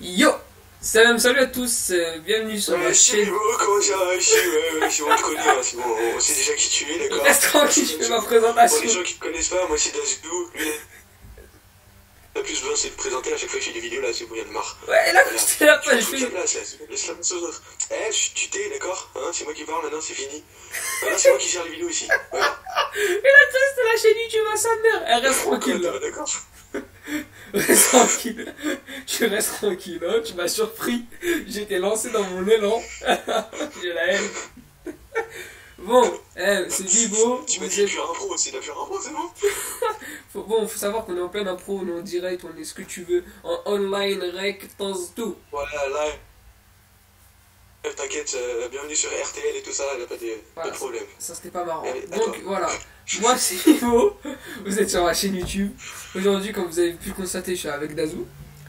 Yo! Salut à tous, bienvenue sur ma Salut chaîne. Bo, comment ça va? C'est bon, on te connaît, hein, c'est bon, on sait déjà qui tu es, d'accord? Reste tranquille, je fais ma Pour les présentation. gens qui te connaissent pas, moi c'est Dazou, lui, la plus besoin c'est de présenter à chaque fois que je fais des vidéos là, c'est bon, il y en a marre. Ouais, là, Voilà. j'étais là, Tu je fous fais. ta place là, laisse la place aux autres. Tu t'es, d'accord? Hein, c'est moi qui parle maintenant, c'est fini. Maintenant c'est moi qui gère les vidéos ici. Voilà. Et là, c'est la chaîne YouTube à sa mère. Elle reste tranquille là. D'accord? Reste tranquille. Tu restes tranquille, hein, tu m'as surpris. J'étais lancé dans mon élan. J'ai la haine. Bon, c'est Bibo. Tu m'as Vous dit êtes- pure impro, c'est de la pure impro, c'est bon? Bon, faut savoir qu'on est en pleine impro, on est en direct, on est ce que tu veux. En online, rec, temps, tout. Voilà, là. T'inquiète, bienvenue sur RTL et tout ça, il a pas de Voilà. problème. Ça c'était pas marrant. Allez, Donc attends. voilà, moi c'est Ivo, vous êtes sur ma chaîne YouTube. Aujourd'hui, comme vous avez pu le constater, je suis avec Dazou.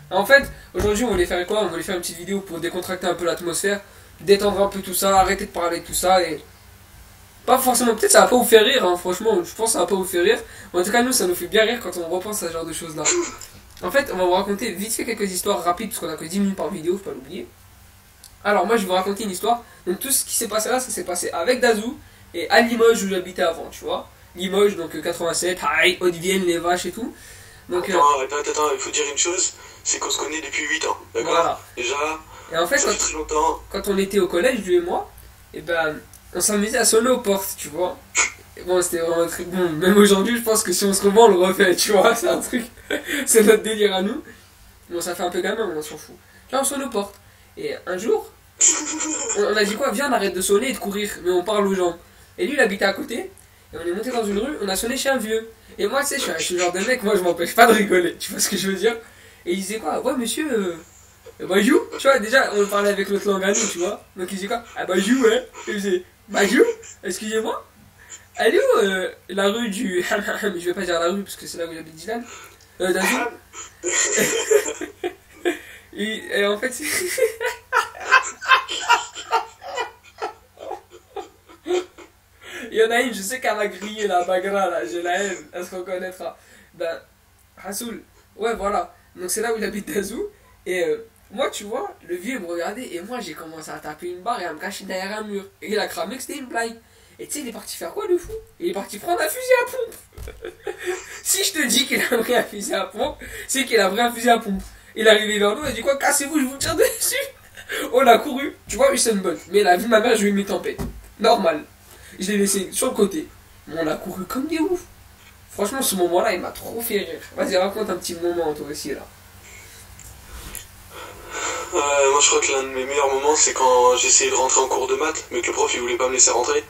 En fait, aujourd'hui on voulait faire quoi? On voulait faire une petite vidéo pour décontracter un peu l'atmosphère, détendre un peu tout ça, arrêter de parler de tout ça et... Pas forcément, peut-être ça va pas vous faire rire, hein, franchement, je pense que ça va pas vous faire rire. Mais en tout cas, nous ça nous fait bien rire quand on repense à ce genre de choses là. En fait, on va vous raconter vite fait quelques histoires rapides, parce qu'on a que 10 minutes par vidéo, faut pas l'oublier. Alors moi je vais vous raconter une histoire. Donc tout ce qui s'est passé là, ça s'est passé avec Dazou et à Limoges où j'habitais avant, tu vois. Limoges, donc 87, Haï, Haute-Vienne, les vaches et tout. Donc Attends, il faut dire une chose, c'est qu'on se connaît depuis 8 ans, d'accord? voilà. Déjà, Et en fait, ça fait très longtemps. quand on était au collège, lui et moi, et ben on s'amusait à sonner aux portes, tu vois. Et bon, c'était vraiment très bon. Même aujourd'hui, je pense que si on se revoit, on le refait, tu vois. C'est un truc, c'est notre délire à nous. Bon, ça fait un peu gamin, mais on s'en fout. Là, on sonne aux portes. Et un jour, on a dit quoi? Viens, on arrête de sonner et de courir, mais on parle aux gens. Et lui, il habitait à côté, et on est monté dans une rue, on a sonné chez un vieux. Et moi, tu sais, je suis le genre de mec, moi, je m'empêche pas de rigoler, tu vois ce que je veux dire? Et il disait quoi? Ouais, monsieur, bonjour, tu vois, déjà, on parlait avec notre langue à nous, tu vois. Donc il disait quoi? Ah, bonjour, ouais. Et je disais, bonjour, excusez-moi. Elle est où la rue du. Je vais pas dire la rue, parce que c'est là où j'habite Dylan. Dazou. Et en fait, il y en a une, je sais qu'elle va griller la bagra là, j'ai la haine, elle se reconnaîtra. Ben, Hassoul, ouais voilà, donc c'est là où il habite Dazou, et moi tu vois, le vieux il me regardait, et moi j'ai commencé à taper une barre et à me cacher derrière un mur, et il a cramé que c'était une blague. Et tu sais, il est parti faire quoi le fou? Il est parti prendre un fusil à pompe. Si je te dis qu'il a pris un fusil à pompe, c'est qu'il a pris un fusil à pompe. Il est arrivé vers nous, il a dit quoi? Cassez-vous, je vous tire dessus. On a couru, tu vois, Usain Bolt. Mais la vie de ma mère, je lui ai mis tempête. Normal. Je l'ai laissé sur le côté. Mais on a couru comme des oufs. Franchement, ce moment-là, il m'a trop fait rire. Vas-y, raconte un petit moment, toi aussi, là. Moi je crois que l'un de mes meilleurs moments c'est quand j'essayais de rentrer en cours de maths, mais que le prof il voulait pas me laisser rentrer.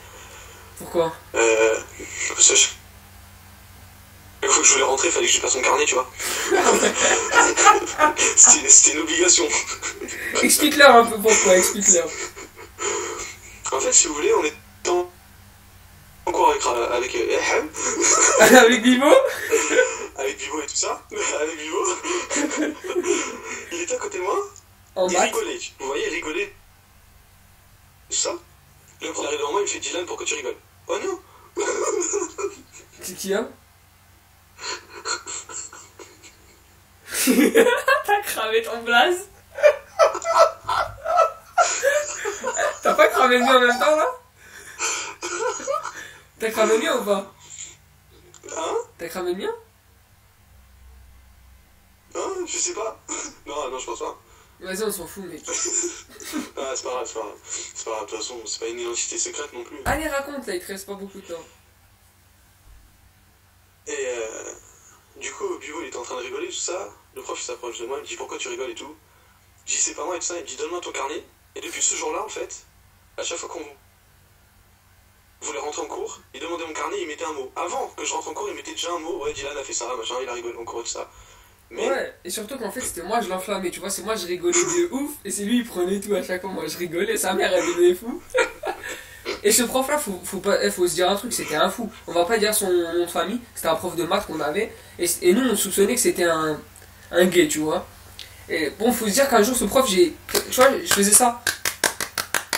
Pourquoi? Parce que chaque fois que je voulais rentrer, il fallait que je passe mon carnet, tu vois. C'était une obligation. Explique-leur un peu pourquoi, explique-leur. En fait, si vous voulez, on est en cours avec Eham, Avec Bibo? avec Vivo et tout ça, avec Vivo. Il était à côté de moi, En il maths. rigolait. Vous voyez, il rigolait. Tout ça. Là, quand il arrive devant moi, il me fait Dylan, pourquoi tu rigoles? Oh non! C'est qui, hein? T'as cramé ton blaze? T'as pas cramé le mien en même temps, là? T'as cramé le mien ou pas? Hein? T'as cramé le mien? Hein? Je sais pas. Non, je pense pas. Vas-y, on s'en fout, mec. Ah, c'est pas grave, c'est pas grave. C'est pas grave, de toute façon, c'est pas une identité secrète non plus. Allez, raconte, là, il te reste pas beaucoup de temps. Et du coup, Bivo il était en train de rigoler, tout ça. Le prof il s'approche de moi, il me dit pourquoi tu rigoles et tout. Je dis c'est pas moi et tout ça, il me dit donne-moi ton carnet. Et depuis ce jour-là, en fait, à chaque fois qu'on voulait rentrer en cours, il demandait mon carnet, il mettait un mot. Avant que je rentre en cours, il mettait déjà un mot, ouais, Dylan a fait ça, machin, il a rigolé en cours et tout ça. Mais Ouais, et surtout qu'en fait, c'était moi, je l'enflammais, tu vois, c'est moi, je rigolais de ouf, et c'est lui, il prenait tout à chaque fois, moi, je rigolais, sa mère, elle devenait fou. Et ce prof-là, faut se dire un truc, c'était un fou. On va pas dire son nom de famille, c'était un prof de maths qu'on avait, et nous, on soupçonnait que c'était un gay, tu vois. Et bon, faut se dire qu'un jour, ce prof, tu vois, je faisais ça.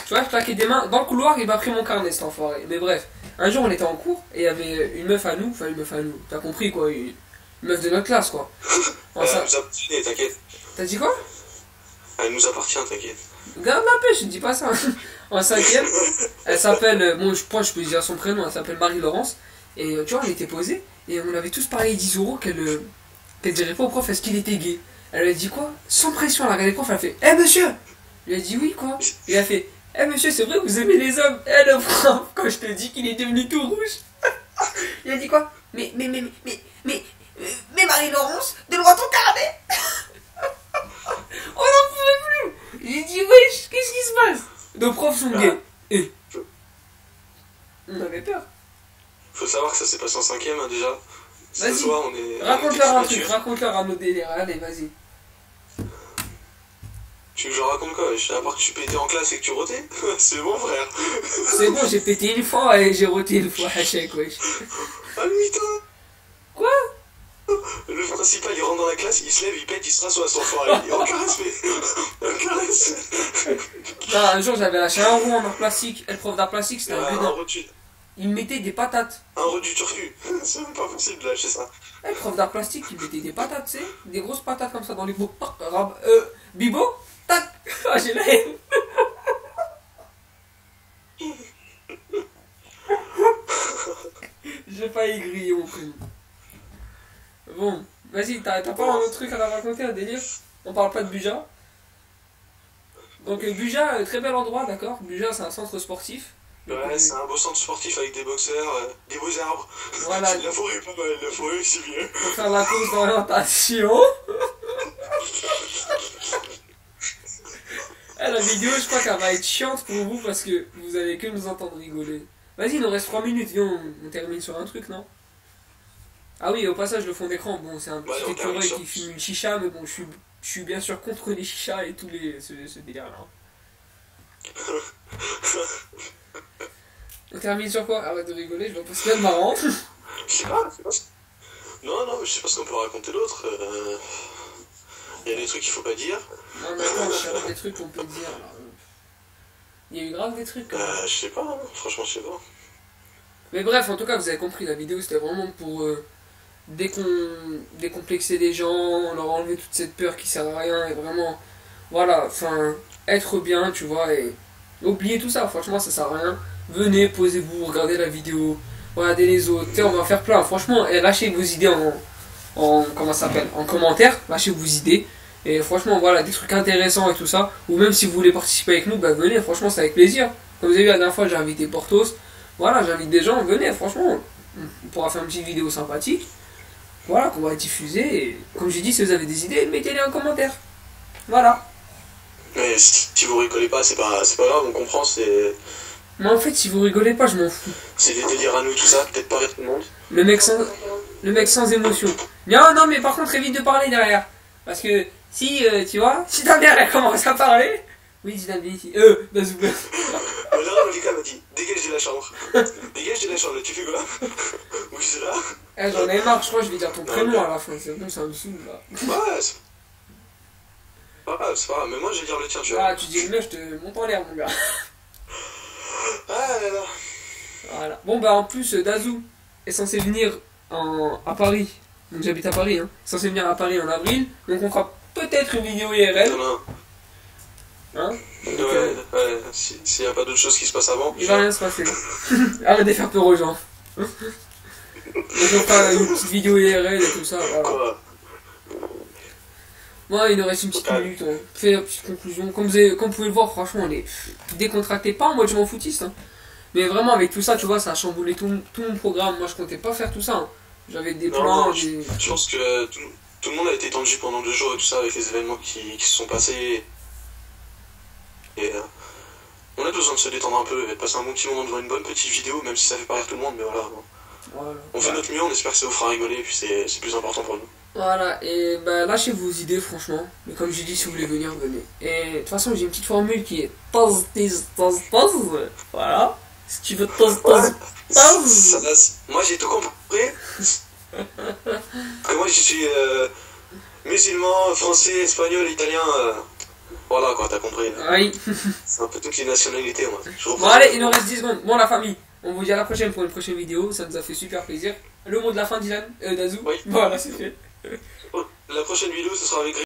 Tu vois, je claquais des mains dans le couloir, il m'a pris mon carnet, cet enfoiré. Mais bref, un jour, on était en cours, et il y avait une meuf à nous, t'as compris, quoi, une meuf de notre classe, quoi. Enfin, ça... vous abstenez, t'inquiète. T'as dit quoi? Elle nous appartient, t'inquiète. Garde la pêche, je dis pas ça. En cinquième, elle s'appelle, bon je pense que je peux dire son prénom, elle s'appelle Marie-Laurence. Et tu vois, on était posés, et on avait tous parlé d'Isoro qu'elle dirait pas au prof est-ce qu'il était gay. Elle a dit quoi? Sans pression, elle a regardé le prof, elle a fait eh monsieur! Il a dit oui quoi? Et elle a fait eh monsieur, c'est vrai vous aimez les hommes? Eh le prof, quand je te dis qu'il est devenu tout rouge. Il a dit quoi? Mais Marie-Laurence, donne-moi ton carnet. On n'en pouvait plus. J'ai dit wesh, qu'est-ce qui se passe? Nos profs sont gays. Et on avait peur. Faut savoir que ça s'est passé en cinquième hein, déjà. Ce Vas-y, soir, on est. raconte-leur un truc, raconte-leur un autre délire. Allez, vas-y. Tu veux que je raconte quoi? À part que tu pétais en classe et que tu rotais? C'est bon, frère. C'est bon, j'ai pété une fois et j'ai roté une fois à chaque wesh. Ah, lui-toi. Quoi? Le principal, il rentre dans la classe, il se lève, il pète, il se rassoit à son foire. Aucun respect. Aucun respect. Non, un jour j'avais lâché un rond en art plastique. Et le prof d'art plastique, c'était un gueudin. Il me mettait des patates. Un rôle du turcu. C'est même pas possible de lâcher ça. Et le prof d'art plastique, il mettait des patates, tu sais. Des grosses patates comme ça dans les bouts. Bibo, tac. Ah, j'ai la haine. J'ai failli griller mon prénom. Bon, vas-y, t'as pas un autre truc à la raconter, un délire? On parle pas de Buja. Donc Buja, très bel endroit, d'accord? Buja, c'est un centre sportif. Ouais, c'est un beau centre sportif avec des boxeurs, des beaux arbres. Voilà. La forêt est pas mal, la forêt c'est bien. Pour faire la course d'orientation. La vidéo, je crois qu'elle va être chiante pour vous parce que vous allez que nous entendre rigoler. Vas-y, il nous reste 3 minutes, viens, on termine sur un truc, non? Ah oui, au passage, le fond d'écran, bon, c'est un petit écureuil qui fume une chicha, mais bon, je suis bien sûr contre les chichas et tous ce délire-là. On termine sur quoi? Arrête de rigoler, je vois pas ce qu'il y a de marrant. Je sais pas. Non, je sais pas ce qu'on peut raconter d'autre. Il y a des trucs qu'il faut pas dire. Non, mais attends, je cherche des trucs qu'on peut dire. Il y a eu grave des trucs. Je sais pas, hein. Franchement, je sais pas. Mais bref, en tout cas, vous avez compris, la vidéo c'était vraiment pour décomplexer les gens, leur enlever toute cette peur qui sert à rien et vraiment, voilà, enfin, être bien, tu vois, et oubliez tout ça, franchement, ça sert à rien. Venez, posez-vous, regardez la vidéo, regardez les autres, on va faire plein, franchement, et lâchez vos idées comment ça s'appelle, en commentaire, lâchez vos idées. Et franchement, voilà, des trucs intéressants et tout ça. Ou même si vous voulez participer avec nous, bah venez, franchement, c'est avec plaisir. Comme vous avez vu la dernière fois, j'ai invité Portos. Voilà, j'invite des gens, venez, franchement. On pourra faire une petite vidéo sympathique. Voilà, qu'on va diffuser. Et comme j'ai dit, si vous avez des idées, mettez-les en commentaire. Voilà. Mais si vous rigolez pas, c'est pas grave, on comprend, c'est. Mais en fait, si vous rigolez pas, je m'en fous. C'est des délires à nous, tout ça, peut-être pas rire tout le monde. Le mec sans émotion. Non, mais par contre, évite de parler derrière. Parce que si, tu vois, si ta mère elle commence à parler. Oui, Zidane, viens ici. Nazou. Là, Malika m'a dit dégage de la chambre. Dégage de la chambre, tu fais quoi? Oui, c'est là. J'en ai marre, je crois que je vais dire ton prénom à la fin. C'est bon, ça me saoule là. Ouais, c'est pas grave, mais moi je vais dire le tien, tu vois. Ah, tu dis le mien, je te monte en l'air, mon gars. Ah là là. Voilà. Bon, bah en plus, Dazou est censé venir à Paris. Donc j'habite à Paris, hein. Censé venir à Paris en avril. Donc on fera peut-être une vidéo IRL. Non. Hein? Donc, ouais, s'il n'y a pas d'autre chose qui se passe avant. Il va rien se passer. Arrête de faire peur aux gens. Donc on fera une petite vidéo IRL et tout ça. Voilà. Quoi? Moi, il nous reste une petite minute. On fait la petite conclusion. Comme vous pouvez le voir, franchement, on est décontracté. Pas en mode je m'en foutiste. Hein. Mais vraiment, avec tout ça, tu vois, ça a chamboulé tout mon programme. Moi, je comptais pas faire tout ça. Hein. J'avais des plans. Non, je pense que tout le monde a été tendu pendant 2 jours et tout ça avec les événements qui se sont passés. Et on a besoin de se détendre un peu et de passer un bon petit moment devant une bonne petite vidéo, même si ça fait pas rire tout le monde, mais voilà. On fait notre mieux, on espère que ça vous fera rigoler et puis c'est plus important pour nous. Voilà, et bah lâchez vos idées franchement. Mais comme j'ai dit, si vous voulez venir, venez. Et de toute façon, j'ai une petite formule qui est pause. Voilà. Si tu veux pause. Moi j'ai tout compris. Moi je suis musulman, français, espagnol, italien. Voilà quoi, t'as compris. Oui. C'est un peu toutes les nationalités, moi. Bon, allez, il nous reste 10 secondes. Bon, la famille, on vous dit à la prochaine pour une prochaine vidéo. Ça nous a fait super plaisir. Le mot de la fin, Dylan, Dazou. Oui. Voilà, c'est fait. La prochaine vidéo, ce sera avec